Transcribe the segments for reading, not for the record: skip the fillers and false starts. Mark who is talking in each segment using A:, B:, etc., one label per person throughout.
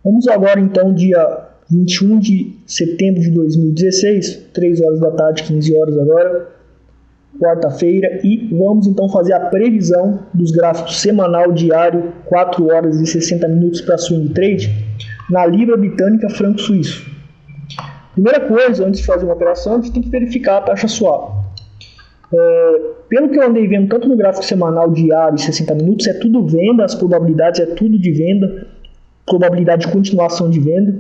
A: Vamos agora então dia 21 de setembro de 2016, 3 horas da tarde, 15 horas agora, quarta-feira, e vamos então fazer a previsão dos gráficos semanal, diário, 4 horas e 60 minutos para swing trade na Libra Britânica Franco Suíço. Primeira coisa, antes de fazer uma operação, a gente tem que verificar a taxa swap. Pelo que eu andei vendo tanto no gráfico semanal, diário e 60 minutos, é tudo venda, as probabilidades é tudo de venda, probabilidade de continuação de venda,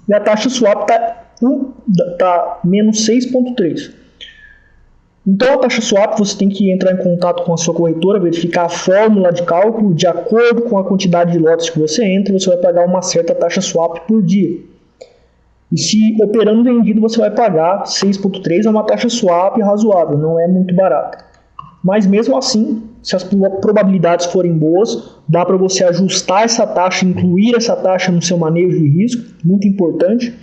A: e a taxa swap está menos 6,3. Então a taxa swap você tem que entrar em contato com a sua corretora, verificar a fórmula de cálculo, de acordo com a quantidade de lotes que você entra, você vai pagar uma certa taxa swap por dia. E se operando vendido você vai pagar 6,3, é uma taxa swap razoável, não é muito barata. Mas mesmo assim, se as probabilidades forem boas, dá para você ajustar essa taxa, incluir essa taxa no seu manejo de risco, muito importante,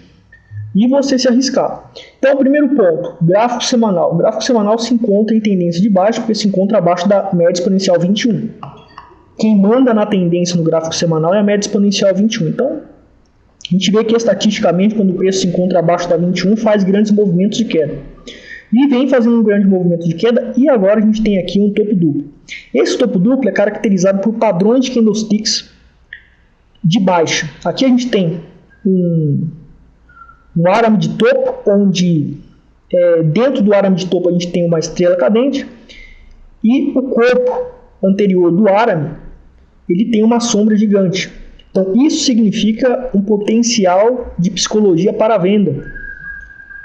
A: e você se arriscar. Então, primeiro ponto, gráfico semanal. O gráfico semanal se encontra em tendência de baixa, porque se encontra abaixo da média exponencial 21. Quem manda na tendência no gráfico semanal é a média exponencial 21. Então, a gente vê que estatisticamente, quando o preço se encontra abaixo da 21, faz grandes movimentos de queda. E vem fazendo um grande movimento de queda, e agora a gente tem aqui um topo duplo. Esse topo duplo é caracterizado por padrões de candlesticks de baixa. Aqui a gente tem um arame de topo, onde dentro do arame de topo a gente tem uma estrela cadente, e o corpo anterior do arame ele tem uma sombra gigante. Então isso significa um potencial de psicologia para a venda,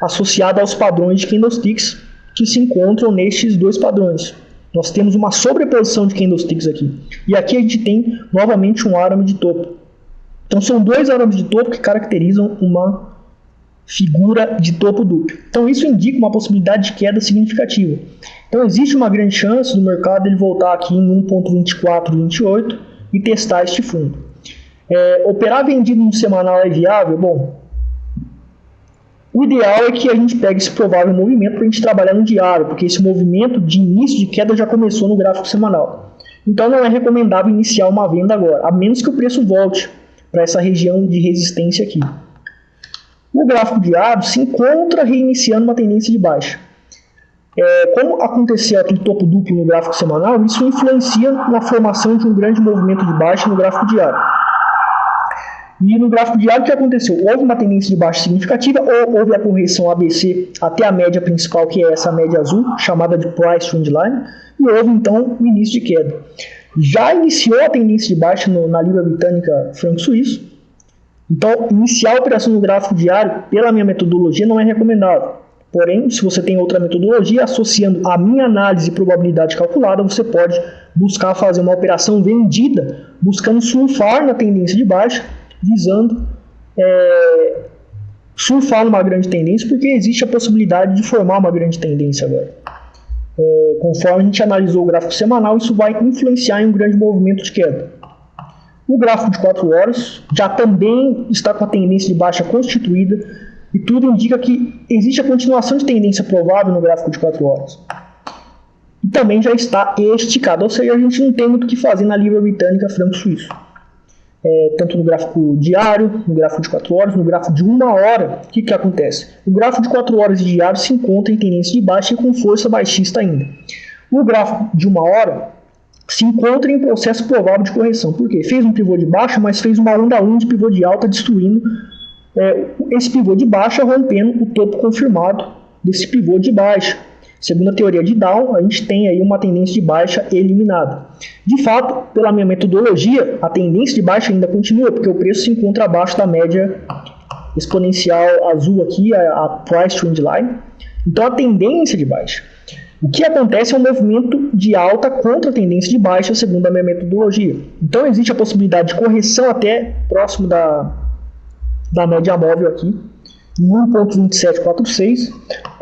A: associado aos padrões de candlesticks que se encontram nestes dois padrões. Nós temos uma sobreposição de candlesticks aqui. E aqui a gente tem novamente um arame de topo. Então são dois arames de topo que caracterizam uma figura de topo duplo. Então isso indica uma possibilidade de queda significativa. Então existe uma grande chance do mercado ele voltar aqui em 1.2428 e testar este fundo. Operar vendido no semanal é viável? Bom, o ideal é que a gente pegue esse provável movimento para a gente trabalhar no diário, porque esse movimento de início de queda já começou no gráfico semanal. Então não é recomendável iniciar uma venda agora, a menos que o preço volte para essa região de resistência aqui. O gráfico diário se encontra reiniciando uma tendência de baixa. Como aconteceu aquele topo duplo no gráfico semanal, isso influencia na formação de um grande movimento de baixa no gráfico diário. E no gráfico diário, o que aconteceu? Houve uma tendência de baixa significativa, ou houve a correção ABC até a média principal, que é essa média azul, chamada de Price Trend Line, e houve então o início de queda. Já iniciou a tendência de baixa na Libra Britânica Franco Suíço. Então, iniciar a operação no gráfico diário, pela minha metodologia, não é recomendável. Porém, se você tem outra metodologia, associando a minha análise e probabilidade calculada, você pode buscar fazer uma operação vendida, buscando surfar na tendência de baixa, visando surfar numa grande tendência, porque existe a possibilidade de formar uma grande tendência agora. Conforme a gente analisou o gráfico semanal, isso vai influenciar em um grande movimento de queda. O gráfico de 4 horas já também está com a tendência de baixa constituída, e tudo indica que existe a continuação de tendência provável no gráfico de 4 horas. E também já está esticado, ou seja, a gente não tem muito o que fazer na Libra Britânica Franco Suíço. Tanto no gráfico diário, no gráfico de 4 horas, no gráfico de 1 hora, o que acontece? O gráfico de 4 horas e diário se encontra em tendência de baixa e com força baixista ainda. O gráfico de 1 hora se encontra em processo provável de correção. Por quê? Fez um pivô de baixa, mas fez uma onda 1 de pivô de alta, destruindo esse pivô de baixa, rompendo o topo confirmado desse pivô de baixa. Segundo a teoria de Down, a gente tem aí uma tendência de baixa eliminada. De fato, pela minha metodologia, a tendência de baixa ainda continua, porque o preço se encontra abaixo da média exponencial azul aqui, a Price Trend Line. Então, a tendência de baixa. O que acontece é um movimento de alta contra a tendência de baixa, segundo a minha metodologia. Então, existe a possibilidade de correção até próximo da média móvel aqui, em 1.2746.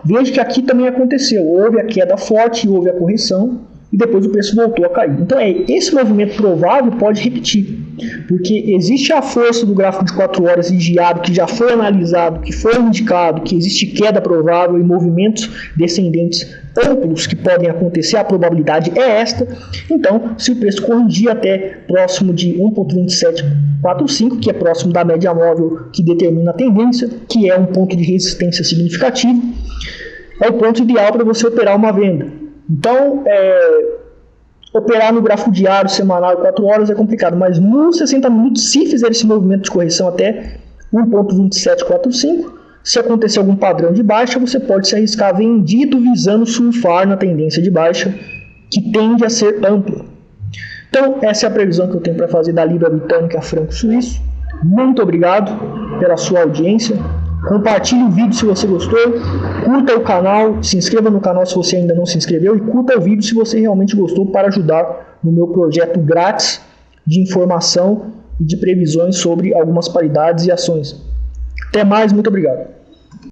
A: Veja que aqui também aconteceu. Houve a queda forte, houve a correção, e depois o preço voltou a cair. Então esse movimento provável pode repetir, porque existe a força do gráfico de 4 horas vigiado, que já foi analisado, que foi indicado, que existe queda provável e movimentos descendentes amplos que podem acontecer, a probabilidade é esta. Então, se o preço corrigir até próximo de 1.2745, que é próximo da média móvel que determina a tendência, que é um ponto de resistência significativo, é o ponto ideal para você operar uma venda. Então, operar no gráfico diário, semanal, 4 horas é complicado, mas nos 60 minutos, se fizer esse movimento de correção até 1.2745, se acontecer algum padrão de baixa, você pode se arriscar vendido visando surfar na tendência de baixa, que tende a ser ampla. Então, essa é a previsão que eu tenho para fazer da Libra Britânica Franco Suíço. Muito obrigado pela sua audiência. Compartilhe o vídeo se você gostou, curta o canal, se inscreva no canal se você ainda não se inscreveu e curta o vídeo se você realmente gostou para ajudar no meu projeto grátis de informação e de previsões sobre algumas paridades e ações. Até mais, muito obrigado.